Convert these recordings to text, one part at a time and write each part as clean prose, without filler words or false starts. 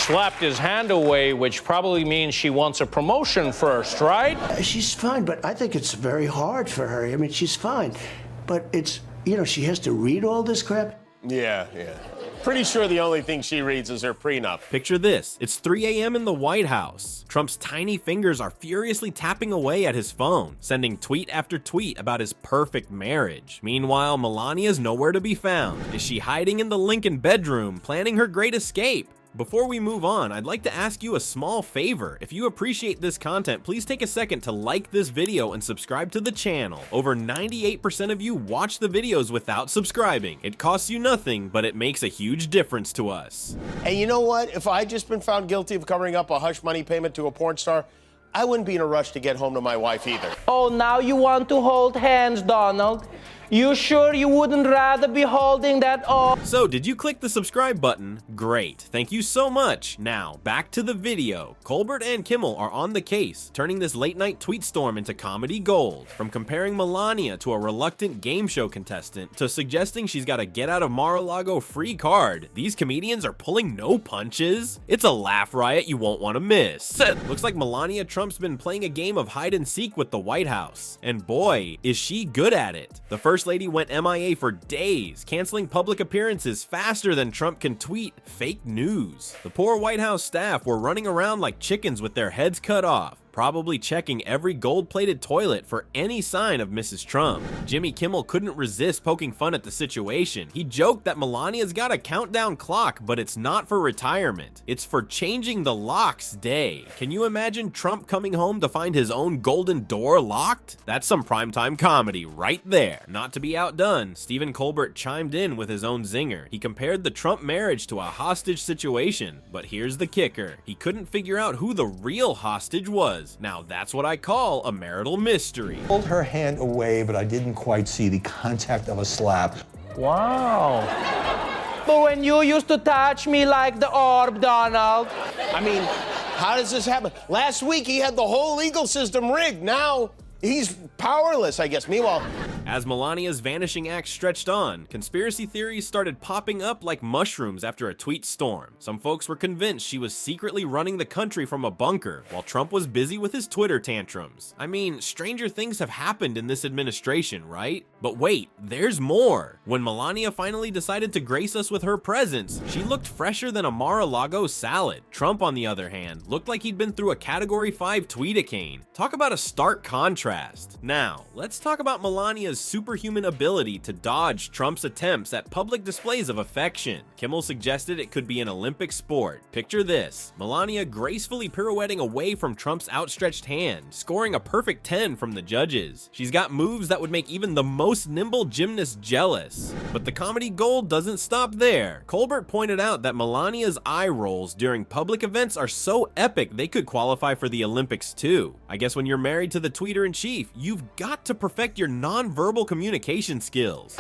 slapped his hand away, which probably means she wants a promotion first, right? She's fine, but I think it's very hard for her. I mean, she's fine, but it's, you know, she has to read all this crap. Yeah. Pretty sure the only thing she reads is her prenup. Picture this. It's 3 a.m. in the White House. Trump's tiny fingers are furiously tapping away at his phone, sending tweet after tweet about his perfect marriage. Meanwhile, Melania's nowhere to be found. Is she hiding in the Lincoln bedroom, planning her great escape? Before we move on, I'd like to ask you a small favor. If you appreciate this content, please take a second to like this video and subscribe to the channel. Over 98% of you watch the videos without subscribing. It costs you nothing, but it makes a huge difference to us. And you know what? If I'd just been found guilty of covering up a hush money payment to a porn star, I wouldn't be in a rush to get home to my wife either. Oh, now you want to hold hands, Donald? You sure you wouldn't rather be holding that off? So, did you click the subscribe button? Great, thank you so much. Now, back to the video. Colbert and Kimmel are on the case, turning this late night tweet storm into comedy gold. From comparing Melania to a reluctant game show contestant, to suggesting she's got a Get Out of Mar-a-Lago free card, these comedians are pulling no punches. It's a laugh riot you won't want to miss. Looks like Melania Trump's been playing a game of hide and seek with the White House. And boy, is she good at it. The First Lady went MIA for days, canceling public appearances faster than Trump can tweet fake news. The poor White House staff were running around like chickens with their heads cut off, probably checking every gold-plated toilet for any sign of Mrs. Trump. Jimmy Kimmel couldn't resist poking fun at the situation. He joked that Melania's got a countdown clock, but it's not for retirement. It's for changing the locks day. Can you imagine Trump coming home to find his own golden door locked? That's some primetime comedy right there. Not to be outdone, Stephen Colbert chimed in with his own zinger. He compared the Trump marriage to a hostage situation, but here's the kicker. He couldn't figure out who the real hostage was. Now that's what I call a marital mystery. Pulled her hand away, but I didn't quite see the contact of a slap. Wow. But when you used to touch me like the orb, Donald. I mean, how does this happen? Last week he had the whole legal system rigged. Now he's powerless, I guess. Meanwhile, as Melania's vanishing act stretched on, conspiracy theories started popping up like mushrooms after a tweet storm. Some folks were convinced she was secretly running the country from a bunker, while Trump was busy with his Twitter tantrums. I mean, stranger things have happened in this administration, right? But wait, there's more. When Melania finally decided to grace us with her presence, she looked fresher than a Mar-a-Lago salad. Trump, on the other hand, looked like he'd been through a Category 5 tweet-a-cane. Talk about a stark contrast. Now, let's talk about Melania's superhuman ability to dodge Trump's attempts at public displays of affection. Kimmel suggested it could be an Olympic sport. Picture this: Melania gracefully pirouetting away from Trump's outstretched hand, scoring a perfect 10 from the judges. She's got moves that would make even the most nimble gymnast jealous. But the comedy gold doesn't stop there. Colbert pointed out that Melania's eye rolls during public events are so epic they could qualify for the Olympics too. I guess when you're married to the tweeter-in-chief, you've got to perfect your non-verbal communication skills.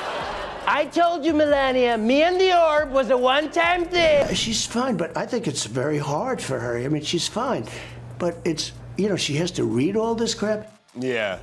I told you, Melania, me and the orb was a one-time thing. She's fine, but I think it's very hard for her. I mean, she's fine, but it's, you know, she has to read all this crap. yeah.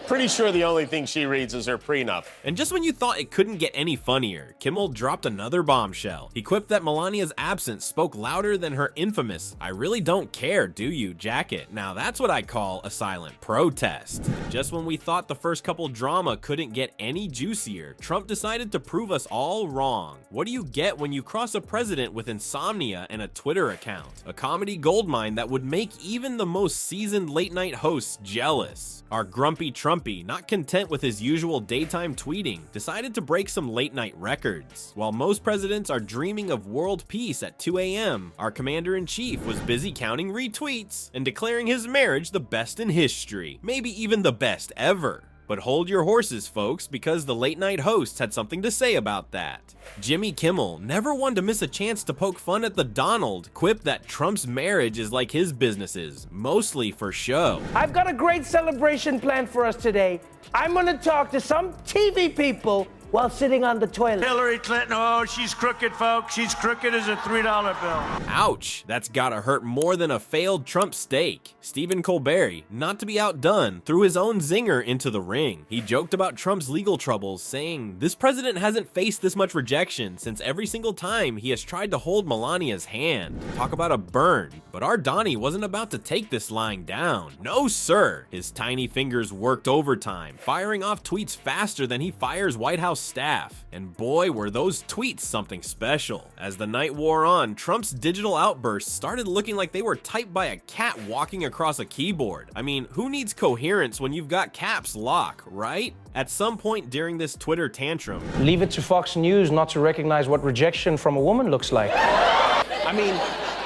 Pretty sure the only thing she reads is her prenup. And just when you thought it couldn't get any funnier, Kimmel dropped another bombshell. He quipped that Melania's absence spoke louder than her infamous "I really don't care, do you" jacket. Now that's what I call a silent protest. Just when we thought the first couple drama couldn't get any juicier, Trump decided to prove us all wrong. What do you get when you cross a president with insomnia and a Twitter account? A comedy goldmine that would make even the most seasoned late night hosts jealous. Our grumpy Trumpy, not content with his usual daytime tweeting, decided to break some late night records. While most presidents are dreaming of world peace at 2 a.m., our commander-in-chief was busy counting retweets and declaring his marriage the best in history, maybe even the best ever. But hold your horses, folks, because the late night hosts had something to say about that. Jimmy Kimmel, never one to miss a chance to poke fun at the Donald, quipped that Trump's marriage is like his businesses, mostly for show. I've got a great celebration planned for us today. I'm gonna talk to some TV people while sitting on the toilet. Hillary Clinton, oh, she's crooked, folks. She's crooked as a $3 bill. Ouch, that's gotta hurt more than a failed Trump steak. Stephen Colbert, not to be outdone, threw his own zinger into the ring. He joked about Trump's legal troubles, saying, "This president hasn't faced this much rejection since every single time he has tried to hold Melania's hand." Talk about a burn. But our Donnie wasn't about to take this lying down. No, sir. His tiny fingers worked overtime, firing off tweets faster than he fires White House staff. And boy, were those tweets something special. As the night wore on, Trump's digital outbursts started looking like they were typed by a cat walking across a keyboard. I mean, who needs coherence when you've got caps lock, right? At some point during this Twitter tantrum, Leave it to Fox News not to recognize what rejection from a woman looks like. I mean,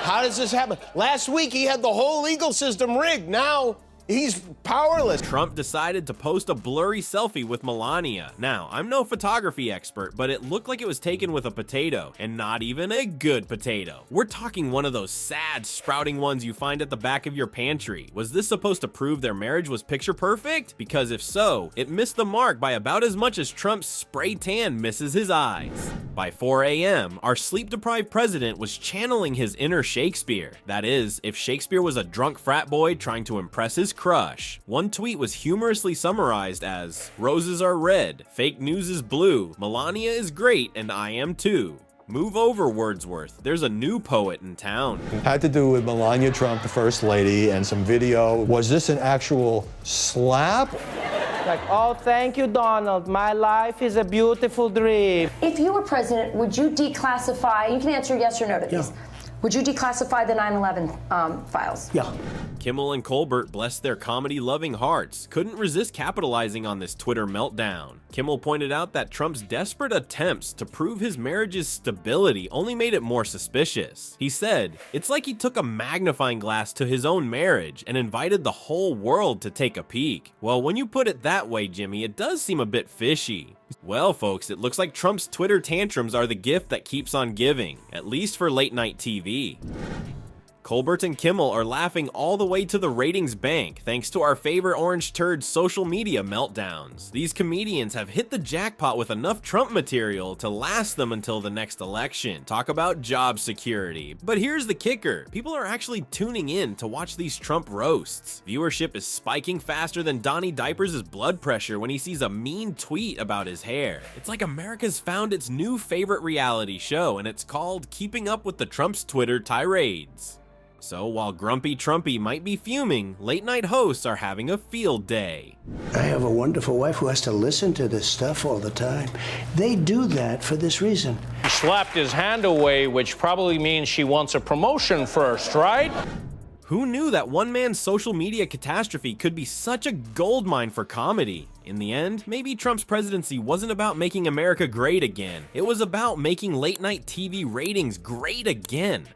how does this happen? Last week he had the whole legal system rigged. Now he's powerless. Trump decided to post a blurry selfie with Melania. Now, I'm no photography expert, but it looked like it was taken with a potato, and not even a good potato. We're talking one of those sad, sprouting ones you find at the back of your pantry. Was this supposed to prove their marriage was picture perfect? Because if so, it missed the mark by about as much as Trump's spray tan misses his eyes. By 4 a.m., our sleep-deprived president was channeling his inner Shakespeare. That is, if Shakespeare was a drunk frat boy trying to impress his crush. One tweet was humorously summarized as, "Roses are red, fake news is blue, Melania is great, and I am too." Move over, Wordsworth. There's a new poet in town. Had to do with Melania Trump, the First Lady, and some video. Was this an actual slap? Like, oh, thank you, Donald. My life is a beautiful dream. If you were president, would you declassify, you can answer yes or no to these, would you declassify the 9/11 files? Yeah. Kimmel and Colbert, bless their comedy-loving hearts, couldn't resist capitalizing on this Twitter meltdown. Kimmel pointed out that Trump's desperate attempts to prove his marriage's stability only made it more suspicious. He said, "It's like he took a magnifying glass to his own marriage and invited the whole world to take a peek." Well, when you put it that way, Jimmy, it does seem a bit fishy. Well, folks, it looks like Trump's Twitter tantrums are the gift that keeps on giving, at least for late-night TV. Colbert and Kimmel are laughing all the way to the ratings bank thanks to our favorite orange turd social media meltdowns. These comedians have hit the jackpot with enough Trump material to last them until the next election. Talk about job security. But here's the kicker. People are actually tuning in to watch these Trump roasts. Viewership is spiking faster than Donnie Diapers' blood pressure when he sees a mean tweet about his hair. It's like America's found its new favorite reality show, and it's called Keeping Up with the Trump's Twitter Tirades. So while Grumpy Trumpy might be fuming, late-night hosts are having a field day. I have a wonderful wife who has to listen to this stuff all the time. They do that for this reason. He slapped his hand away, which probably means she wants a promotion first, right? Who knew that one man's social media catastrophe could be such a goldmine for comedy? In the end, maybe Trump's presidency wasn't about making America great again. It was about making late-night TV ratings great again.